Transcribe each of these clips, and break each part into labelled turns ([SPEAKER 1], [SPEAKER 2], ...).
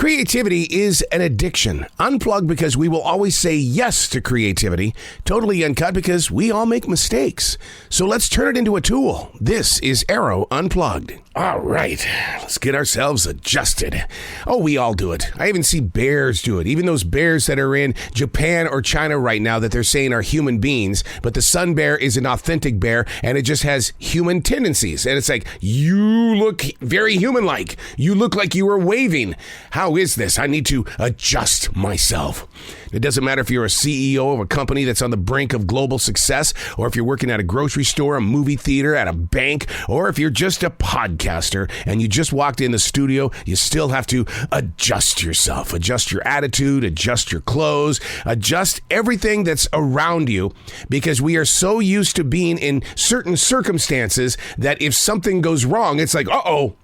[SPEAKER 1] Creativity is an addiction. Unplugged because we will always say yes to creativity. Totally Uncut because we all make mistakes. So let's turn it into a tool. This is Arroe Unplugged. All right, let's get ourselves adjusted. Oh, we all do it. I even see bears do it. Even those bears that are in Japan or China right now that they're saying are human beings. But the sun bear is an authentic bear and it just has human tendencies. And it's like, you look very human-like. You look like you were waving. How is this? I need to adjust myself. It doesn't matter if you're a CEO of a company that's on the brink of global success, or if you're working at a grocery store, a movie theater, at a bank, or if you're just a podcaster and you just walked in the studio, you still have to adjust yourself, adjust your attitude, adjust your clothes, adjust everything that's around you, because we are so used to being in certain circumstances that if something goes wrong, it's like, uh-oh,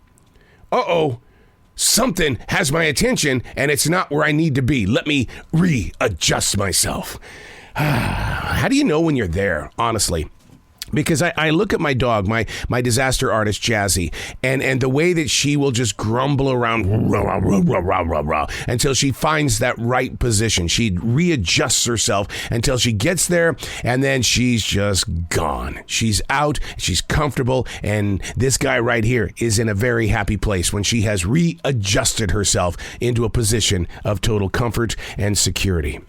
[SPEAKER 1] something has my attention and it's not where I need to be. Let me readjust myself. How do you know when you're there, honestly? Because I look at my dog, my disaster artist, Jazzy, and the way that she will just grumble around until she finds that right position. She readjusts herself until she gets there, and then she's just gone. She's out, she's comfortable, and this guy right here is in a very happy place when she has readjusted herself into a position of total comfort and security.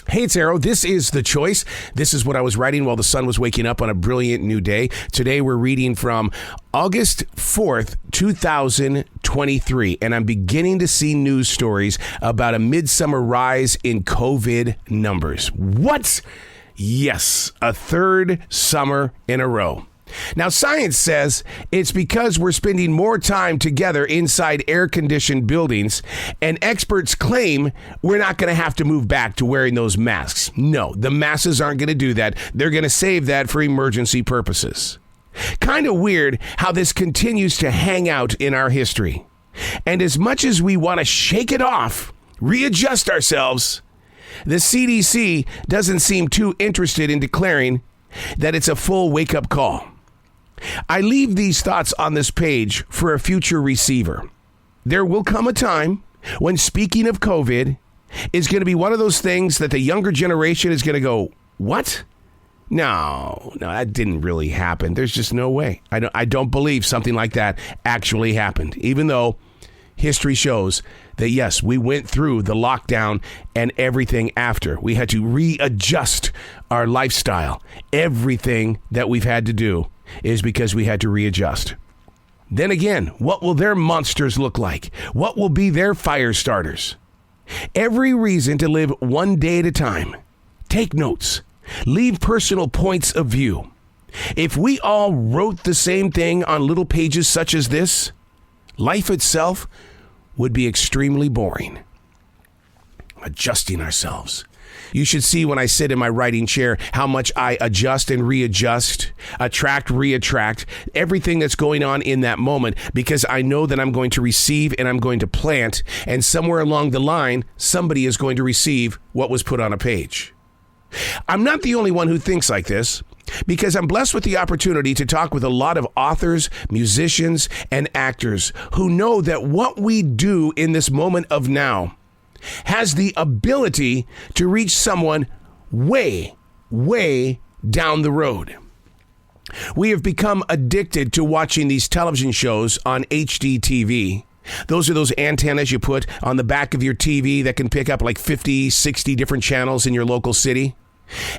[SPEAKER 1] Hey, it's Arroe. This is The Choice. This is what I was writing while the sun was waking up on a brilliant new day. Today we're reading from August 4th, 2023, and I'm beginning to see news stories about a midsummer rise in COVID numbers. What? Yes, a third summer in a row. Now, science says it's because we're spending more time together inside air-conditioned buildings, and experts claim we're not going to have to move back to wearing those masks. No, the masses aren't going to do that. They're going to save that for emergency purposes. Kind of weird how this continues to hang out in our history. And as much as we want to shake it off, readjust ourselves, the CDC doesn't seem too interested in declaring that it's a full wake-up call. I leave these thoughts on this page for a future receiver. There will come a time when speaking of COVID is going to be one of those things that the younger generation is going to go, what? No, that didn't really happen. There's just no way. I don't believe something like that actually happened, even though history shows that, yes, we went through the lockdown and everything after. We had to readjust our lifestyle. Everything that we've had to do is because we had to readjust. Then again, what will their monsters look like? What will be their fire starters? Every reason to live one day at a time. Take notes. Leave personal points of view. If we all wrote the same thing on little pages such as this, life itself would be extremely boring. Adjusting ourselves. You should see when I sit in my writing chair how much I adjust and readjust, attract, reattract, everything that's going on in that moment, because I know that I'm going to receive and I'm going to plant, and somewhere along the line, somebody is going to receive what was put on a page. I'm not the only one who thinks like this, because I'm blessed with the opportunity to talk with a lot of authors, musicians, and actors who know that what we do in this moment of now has the ability to reach someone way, way down the road. We have become addicted to watching these television shows on HD TV. Those are those antennas you put on the back of your TV that can pick up like 50, 60 different channels in your local city.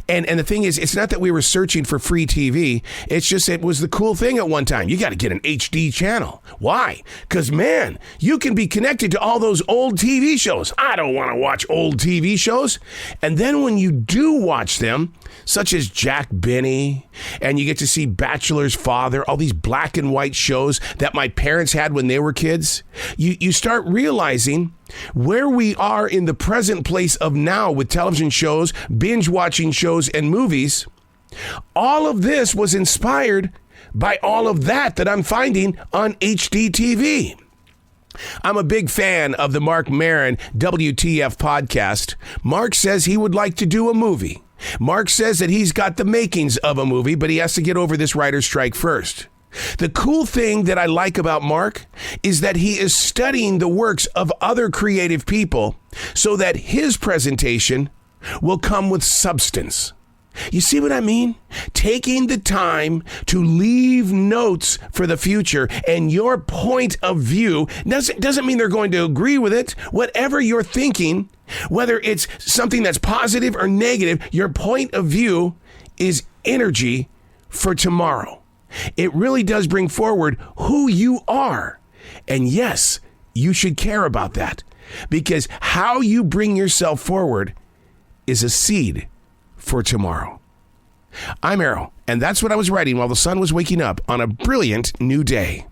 [SPEAKER 1] And the thing is, it's not that we were searching for free TV. It's just it was the cool thing at one time. You got to get an HD channel. Why? Because, man, you can be connected to all those old TV shows. I don't want to watch old TV shows. And then when you do watch them, such as Jack Benny, and you get to see Bachelor's Father, all these black and white shows that my parents had when they were kids, you start realizing where we are in the present place of now with television shows, binge watching shows, and movies. All of this was inspired by all of that I'm finding on HD TV. I'm a big fan of the Mark Maron WTF podcast. Mark says he would like to do a movie. Mark says that he's got the makings of a movie, but he has to get over this writer's strike first. The cool thing that I like about Mark is that he is studying the works of other creative people so that his presentation will come with substance. You see what I mean? Taking the time to leave notes for the future, and your point of view doesn't mean they're going to agree with it. Whatever you're thinking, whether it's something that's positive or negative, your point of view is energy for tomorrow. It really does bring forward who you are. And yes, you should care about that, because how you bring yourself forward is a seed for tomorrow. I'm Arroe, and that's what I was writing while the sun was waking up on a brilliant new day.